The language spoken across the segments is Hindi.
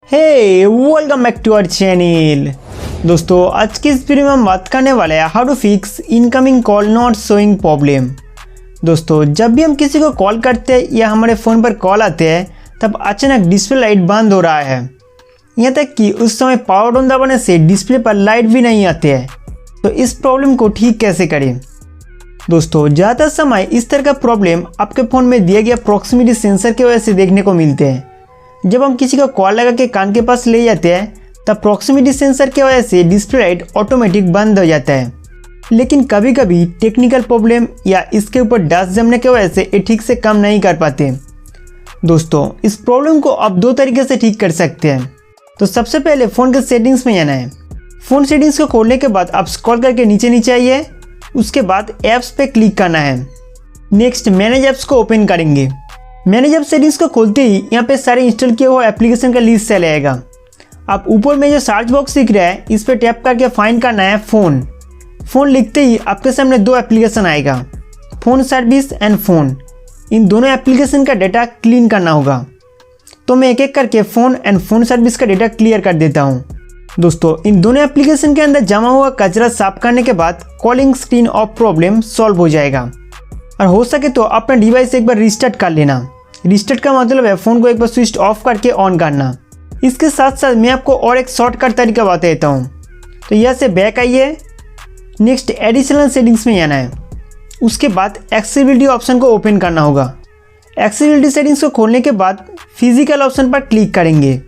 Welcome back to our channel. दोस्तों आज की इस वीडियो में हम बात करने वाले हैं how to fix incoming call not showing problem. दोस्तों जब भी हम किसी को कॉल करते हैं या हमारे फ़ोन पर कॉल आते हैं तब अचानक डिस्प्ले लाइट बंद हो रहा है, यहाँ तक कि उस समय पावर बटन दबाने से डिस्प्ले पर लाइट भी नहीं आती है। तो इस प्रॉब्लम को ठीक कैसे करें? दोस्तों ज़्यादातर समय इस तरह का प्रॉब्लम आपके फ़ोन में दिया गया प्रॉक्सिमिटी सेंसर की वजह से देखने को मिलते हैं। जब हम किसी को कॉल लगा के कान के पास ले जाते हैं तब प्रॉक्सिमिटी सेंसर की वजह से डिस्प्ले लाइट ऑटोमेटिक बंद हो जाता है, लेकिन कभी कभी टेक्निकल प्रॉब्लम या इसके ऊपर डस्ट जमने की वजह से ये ठीक से काम नहीं कर पाते। दोस्तों इस प्रॉब्लम को आप दो तरीके से ठीक कर सकते हैं। तो सबसे पहले फ़ोन के सेटिंग्स में जाना है। फ़ोन सेटिंग्स को खोलने के बाद आप स्क्रॉल करके नीचे आइए, उसके बाद ऐप्स पे क्लिक करना है। नेक्स्ट मैनेज ऐप्स को ओपन करेंगे। मैनेज ऐप सेटिंग्स को खोलते ही यहाँ पे सारे इंस्टॉल किए हुए एप्लीकेशन का लिस्ट चले आएगा। आप ऊपर में जो सर्च बॉक्स दिख रहा है इस पर टैप करके फाइंड करना है फ़ोन लिखते ही आपके सामने दो एप्लीकेशन आएगा, फ़ोन सर्विस एंड फ़ोन। इन दोनों एप्लीकेशन का डेटा क्लीन करना होगा। तो मैं एक एक करके फ़ोन एंड फ़ोन सर्विस का डेटा क्लियर कर देता हूँ। दोस्तों इन दोनों एप्लीकेशन के अंदर जमा हुआ कचरा साफ करने के बाद calling screen of problem solve हो जाएगा। और हो सके तो अपना डिवाइस एक बार रिस्टार्ट कर लेना। रिस्टार्ट का मतलब है फ़ोन को एक बार स्विच ऑफ करके ऑन करना। इसके साथ साथ मैं आपको और एक शॉर्टकट तरीका बता देता हूँ। तो यहाँ से बैक आइए, नेक्स्ट एडिशनल सेटिंग्स में जाना है, उसके बाद एक्सेसिबिलिटी ऑप्शन को ओपन करना होगा। एक्सेसिबिलिटी सेटिंग्स को खोलने के बाद फिजिकल ऑप्शन पर क्लिक करेंगे।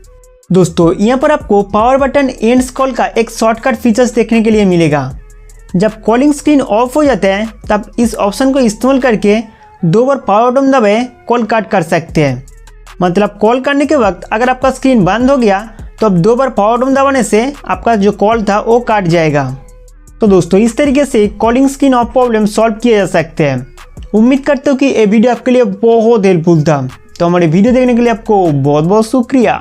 दोस्तों यहाँ पर आपको पावर बटन एंड्स कॉल का एक शॉर्टकट फीचर्स देखने के लिए मिलेगा। जब कॉलिंग स्क्रीन ऑफ हो जाता है तब इस ऑप्शन को इस्तेमाल करके दो बार पावर बटन दबाए कॉल कट कर सकते हैं। मतलब कॉल करने के वक्त अगर आपका स्क्रीन बंद हो गया तो अब दो बार पावर बटन दबाने से आपका जो कॉल था वो कट जाएगा। तो दोस्तों इस तरीके से calling screen of problem solve किए जा सकते हैं। उम्मीद करते हो कि ये वीडियो आपके लिए बहुत हेल्पफुल था। तो हमारे वीडियो देखने के लिए आपको बहुत बहुत शुक्रिया।